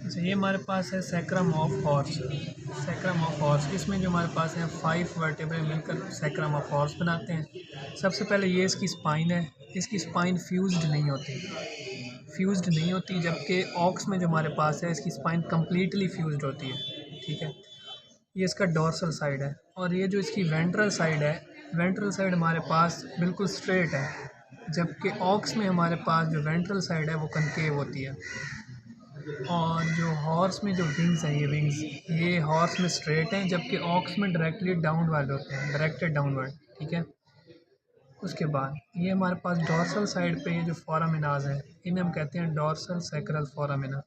अच्छा, ये हमारे पास है sacrum of horse. Sacrum of horse, इसमें जो हमारे पास है 5 वर्टेब्रे मिलकर सैक्रम ऑफ हॉर्स बनाते हैं। सबसे पहले ये इसकी स्पाइन है। इसकी स्पाइन फ्यूज्ड नहीं होती, जबकि ऑक्स में जो हमारे पास है इसकी स्पाइन कम्प्लीटली फ्यूज्ड होती है। ठीक है, ये इसका डोर्सल साइड है। और ये जो इसकी वेंट्रल साइड है, वेंट्रल साइड हमारे पास बिल्कुल स्ट्रेट है, जबकि ऑक्स में हमारे पास जो वेंट्रल साइड है वो कनकेव होती है। और जो हॉर्स में जो विंग्स हैं, ये हॉर्स में स्ट्रेट हैं, जबकि ऑक्स में डायरेक्टली डाउनवर्ड होते हैं, डायरेक्टेड डाउनवर्ड। ठीक है, उसके बाद ये हमारे पास डॉर्सल साइड पे ये जो फोरामिनाज हैं, इन्हें हम कहते हैं डॉर्सल सैक्रल फोरामिना।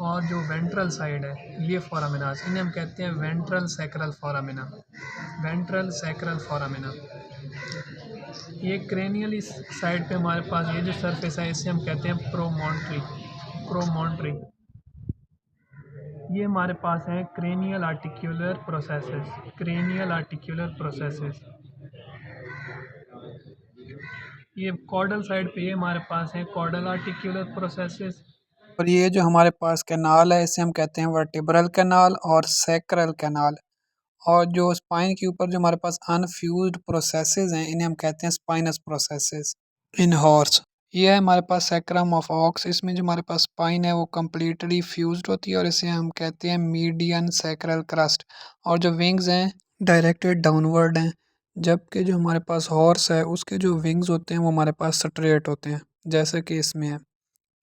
और जो वेंट्रल साइड है ये फोरामिनाज, इन्हें हम कहते हैं ventral sacral foramina. Ventral sacral foramina. ये क्रेनियली साइड पे हमारे पास ये जो सरफेस है इसे हम कहते हैं प्रोमोन्ट्री। प्रोमोन्ट्री, ये हमारे पास है cranial articular processes. Cranial articular processes, ये कॉर्डल साइड पे ये हमारे पास है कॉर्डल आर्टिक्यूलर प्रोसेसेस। और ये जो हमारे पास कैनाल है इसे हम कहते हैं वर्टिब्रल कैनाल और सैक्रल कैनाल। और जो स्पाइन के ऊपर जो हमारे पास अनफ्यूज्ड प्रोसेसेस हैं इन्हें हम कहते हैं स्पाइनस प्रोसेसेस इन हॉर्स। ये है हमारे पास सैक्रम ऑफ ऑक्स। इसमें जो हमारे पास स्पाइन है वो कम्प्लीटली फ्यूज्ड होती है और इसे हम कहते हैं मीडियन सैक्रल क्रस्ट। और जो विंग्स हैं डायरेक्टेड डाउनवर्ड हैं, जबकि जो हमारे पास हॉर्स है उसके जो विंग्स होते हैं वो हमारे पास स्ट्रेट होते हैं, जैसे कि इसमें है।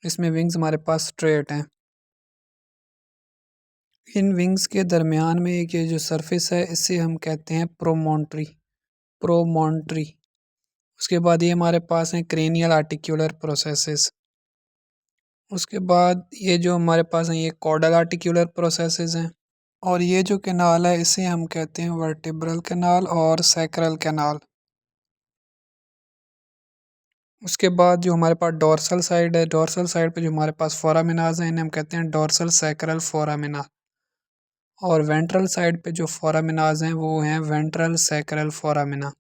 इसमें विंग्स हमारे पास स्ट्रेट हैं। इन विंग्स के दरमियान में एक ये जो सरफेस है इसे हम कहते हैं प्रोमोन्ट्री। प्रोमोन्ट्री। उसके बाद ये हमारे पास हैं क्रेनियल आर्टिक्यूलर प्रोसेसेस। उसके बाद ये जो हमारे पास हैं ये कॉर्डल आर्टिक्यूलर प्रोसेसेस हैं। और ये जो कैनाल है इसे हम कहते हैं वर्टिब्रल कैनाल और सैक्रल कैनाल। उसके बाद जो हमारे पास डोर्सल साइड है, डोर्सल साइड पे जो हमारे पास फोरामिनाज हैं इन्हें हम कहते हैं डोर्सल सैक्रल फोरामिना। और वेंट्रल साइड पे जो फोरामिनाज हैं वो हैं वेंट्रल सैक्रल फोरामिना।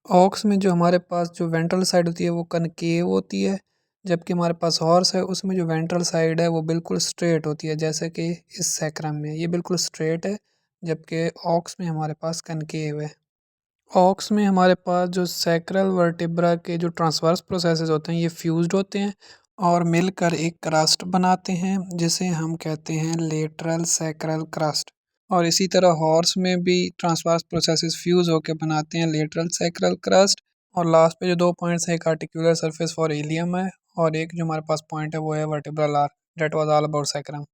ऑक्स में जो हमारे पास जो वेंट्रल साइड होती है वो कनकेव होती है, जबकि हमारे पास हॉर्स है उसमें जो वेंट्रल साइड है वो बिल्कुल स्ट्रेट होती है, जैसे कि इस सैक्रम में ये बिल्कुल स्ट्रेट है, जबकि ऑक्स में हमारे पास कनकेव है। ऑक्स में हमारे पास जो सैक्रल वर्टिब्रा के जो ट्रांसवर्स प्रोसेसेस होते हैं ये फ्यूज्ड होते हैं और मिलकर एक क्रस्ट बनाते हैं जिसे हम कहते हैं लेटरल सैक्रल क्रस्ट। और इसी तरह हॉर्स में भी ट्रांसवर्स प्रोसेसेस फ्यूज होकर बनाते हैं लेटरल सैक्रल क्रस्ट। और लास्ट पे जो 2 पॉइंट्स हैं, एक आर्टिकुलर सरफेस फॉर इलियम है और एक जो हमारे पास पॉइंट है वो है vertebral arch. That was all about sacrum.